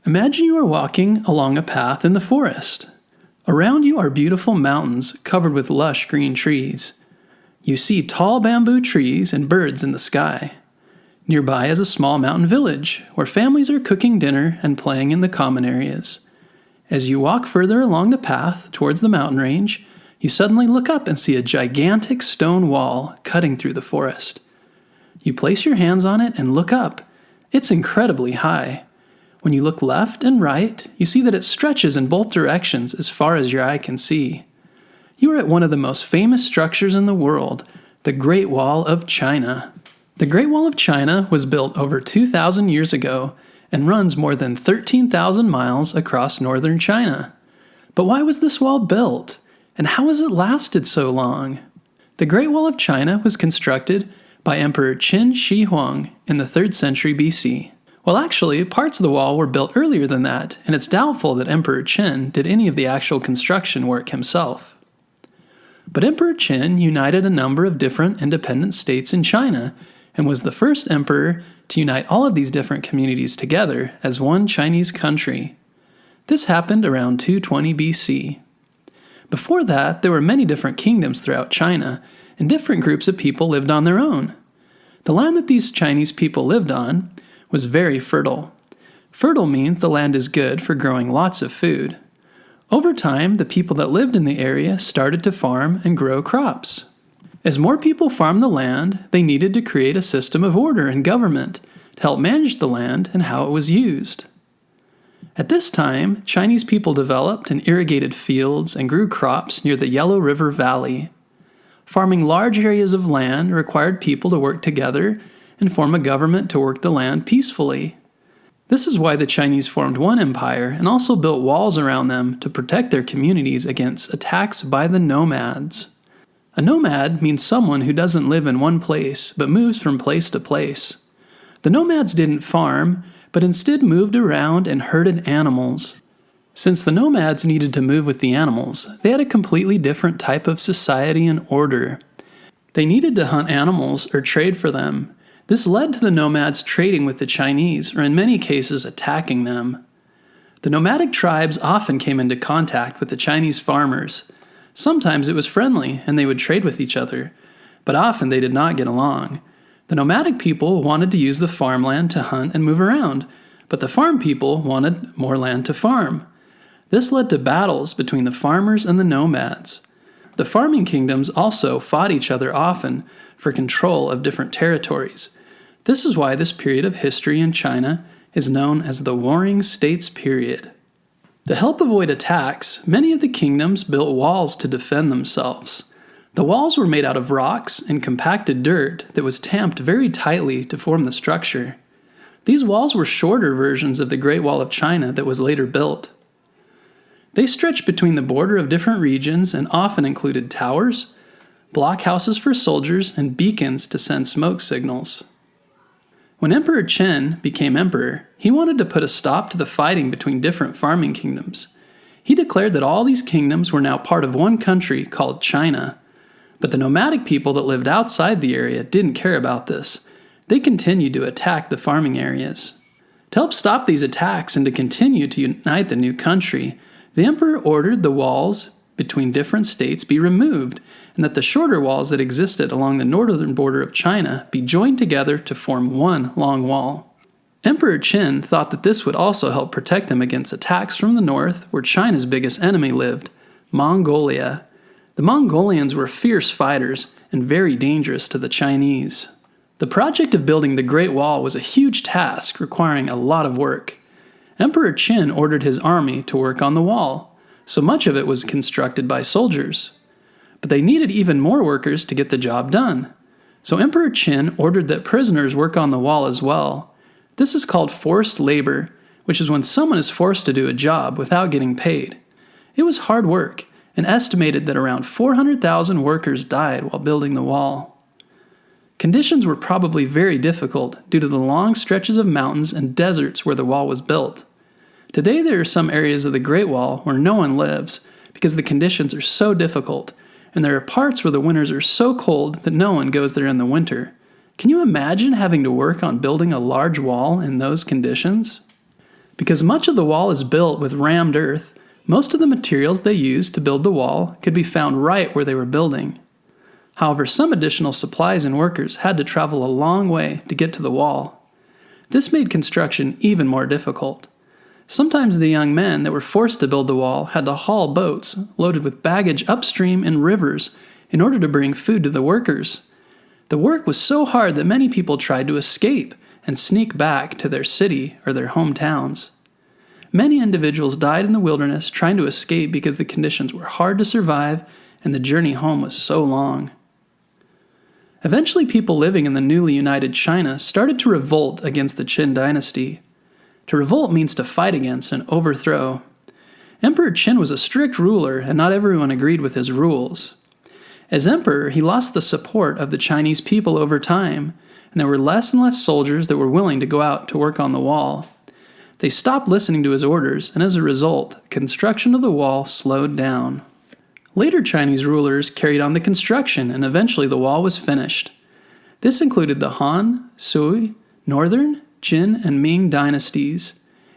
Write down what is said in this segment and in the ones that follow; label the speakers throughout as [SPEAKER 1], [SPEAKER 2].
[SPEAKER 1] Imagine you are walking along a path in the forest. Around you are beautiful mountains covered with lush green trees. You see tall bamboo trees and birds in the sky. Nearby is a small mountain village where families are cooking dinner and playing in the common areas. As you walk further along the path towards the mountain range, you suddenly look up and see a gigantic stone wall cutting through the forest. You place your hands on it and look up. It's incredibly high. When you look left and right, you see that it stretches in both directions as far as your eye can see. You are at one of the most famous structures in the world, the Great Wall of China. The Great Wall of China was built over 2,000 years ago and runs more than 13,000 miles across northern China. But why was this wall built? And how has it lasted so long? The Great Wall of China was constructed by Emperor Qin Shi Huang in the 3rd century BC. Well, actually, parts of the wall were built earlier than that, and it's doubtful that Emperor Qin did any of the actual construction work himself. But Emperor Qin united a number of different independent states in China, and was the first emperor to unite all of these different communities together as one Chinese country. This happened around 220 BC. Before that, there were many different kingdoms throughout China, and different groups of people lived on their own. The land that these Chinese people lived on was very fertile. Fertile means the land is good for growing lots of food. Over time, the people that lived in the area started to farm and grow crops. As more people farmed the land, they needed to create a system of order and government to help manage the land and how it was used. At this time, Chinese people developed and irrigated fields and grew crops near the Yellow River Valley. Farming large areas of land required people to work together and form a government to work the land peacefully. This is why the Chinese formed one empire and also built walls around them to protect their communities against attacks by the nomads. A nomad means someone who doesn't live in one place but moves from place to place. The nomads didn't farm, but instead moved around and herded animals. Since the nomads needed to move with the animals, they had a completely different type of society and order. They needed to hunt animals or trade for them. This led to the nomads trading with the Chinese, or in many cases attacking them. The nomadic tribes often came into contact with the Chinese farmers. Sometimes it was friendly, and they would trade with each other, but often they did not get along. The nomadic people wanted to use the farmland to hunt and move around, but the farm people wanted more land to farm. This led to battles between the farmers and the nomads. The farming kingdoms also fought each other often for control of different territories. This is why this period of history in China is known as the Warring States period. To help avoid attacks, many of the kingdoms built walls to defend themselves. The walls were made out of rocks and compacted dirt that was tamped very tightly to form the structure. These walls were shorter versions of the Great Wall of China that was later built. They stretched between the border of different regions and often included towers, blockhouses for soldiers, and beacons to send smoke signals. When Emperor Qin became emperor, he wanted to put a stop to the fighting between different farming kingdoms. He declared that all these kingdoms were now part of one country called China. But the nomadic people that lived outside the area didn't care about this. They continued to attack the farming areas. To help stop these attacks and to continue to unite the new country, the emperor ordered the walls between different states be removed, and that the shorter walls that existed along the northern border of China be joined together to form one long wall. Emperor Qin thought that this would also help protect them against attacks from the north, where China's biggest enemy lived, Mongolia. The Mongolians were fierce fighters and very dangerous to the Chinese. The project of building the Great Wall was a huge task requiring a lot of work. Emperor Qin ordered his army to work on the wall, so much of it was constructed by soldiers. But they needed even more workers to get the job done. So Emperor Qin ordered that prisoners work on the wall as well. This is called forced labor, which is when someone is forced to do a job without getting paid. It was hard work, and estimated that around 400,000 workers died while building the wall. Conditions were probably very difficult due to the long stretches of mountains and deserts where the wall was built. Today there are some areas of the Great Wall where no one lives because the conditions are so difficult, and there are parts where the winters are so cold that no one goes there in the winter. Can you imagine having to work on building a large wall in those conditions? Because much of the wall is built with rammed earth, most of the materials they used to build the wall could be found right where they were building. However, some additional supplies and workers had to travel a long way to get to the wall. This made construction even more difficult. Sometimes the young men that were forced to build the wall had to haul boats loaded with baggage upstream in rivers in order to bring food to the workers. The work was so hard that many people tried to escape and sneak back to their city or their hometowns. Many individuals died in the wilderness trying to escape because the conditions were hard to survive and the journey home was so long. Eventually, people living in the newly united China started to revolt against the Qin dynasty. To revolt means to fight against and overthrow. Emperor Qin was a strict ruler, and not everyone agreed with his rules. As emperor, he lost the support of the Chinese people over time, and there were less and less soldiers that were willing to go out to work on the wall. They stopped listening to his orders, and as a result, construction of the wall slowed down. Later Chinese rulers carried on the construction, and eventually the wall was finished. This included the Han, Sui, Northern, Qin, and Ming dynasties.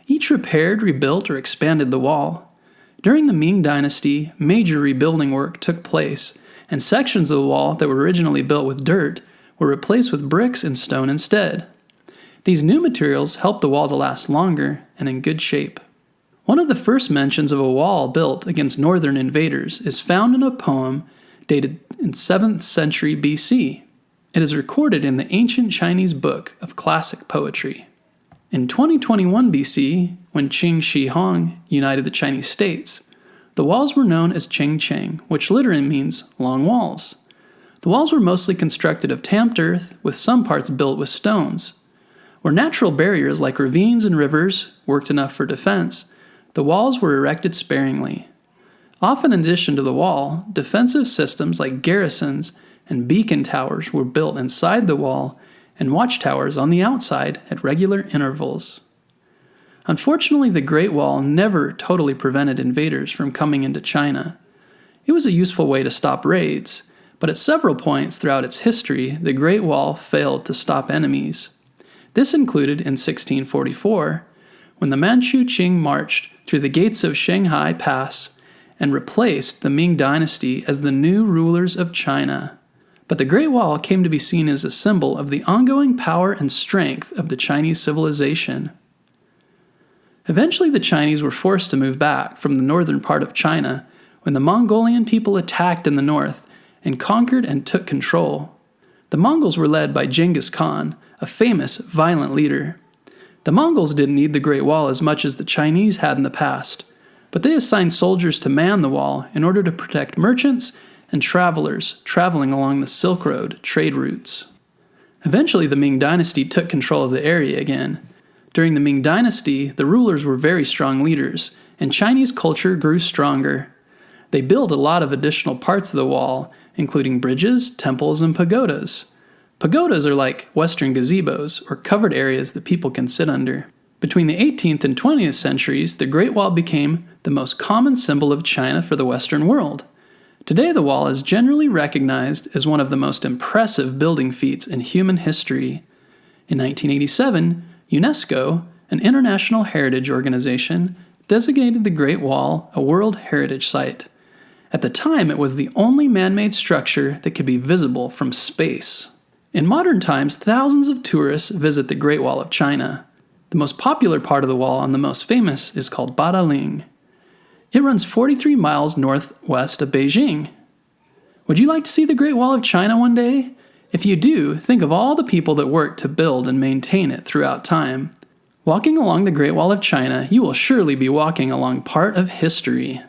[SPEAKER 1] Each repaired, rebuilt, or expanded the wall. During the Ming dynasty, major rebuilding work took place, and sections of the wall that were originally built with dirt were replaced with bricks and stone instead. These new materials helped the wall to last longer and in good shape. One of the first mentions of a wall built against northern invaders is found in a poem dated in 7th century BC. It is recorded in the ancient Chinese book of classic poetry. In 2021 BC, when Qing Shi Huang united the Chinese states, the walls were known as Qingcheng, which literally means long walls. The walls were mostly constructed of tamped earth, with some parts built with stones. Where natural barriers like ravines and rivers worked enough for defense, the walls were erected sparingly. Often in addition to the wall, defensive systems like garrisons and beacon towers were built inside the wall and watchtowers on the outside at regular intervals. Unfortunately, the Great Wall never totally prevented invaders from coming into China. It was a useful way to stop raids, but at several points throughout its history, the Great Wall failed to stop enemies. This included in 1644, when the Manchu Qing marched through the gates of Shanghai Pass and replaced the Ming dynasty as the new rulers of China. But the Great Wall came to be seen as a symbol of the ongoing power and strength of the Chinese civilization. Eventually, the Chinese were forced to move back from the northern part of China when the Mongolian people attacked in the north and conquered and took control. The Mongols were led by Genghis Khan, a famous, violent leader. The Mongols didn't need the Great Wall as much as the Chinese had in the past, but they assigned soldiers to man the wall in order to protect merchants and travelers traveling along the Silk Road trade routes. Eventually, the Ming dynasty took control of the area again. During the Ming dynasty, the rulers were very strong leaders, and Chinese culture grew stronger. They built a lot of additional parts of the wall, including bridges, temples, and pagodas. Pagodas are like Western gazebos, or covered areas that people can sit under. Between the 18th and 20th centuries, the Great Wall became the most common symbol of China for the Western world. Today, the wall is generally recognized as one of the most impressive building feats in human history. In 1987, UNESCO, an international heritage organization, designated the Great Wall a World Heritage Site. At the time, it was the only man-made structure that could be visible from space. In modern times, thousands of tourists visit the Great Wall of China. The most popular part of the wall and the most famous is called Badaling. It runs 43 miles northwest of Beijing. Would you like to see the Great Wall of China one day? If you do, think of all the people that worked to build and maintain it throughout time. Walking along the Great Wall of China, you will surely be walking along part of history.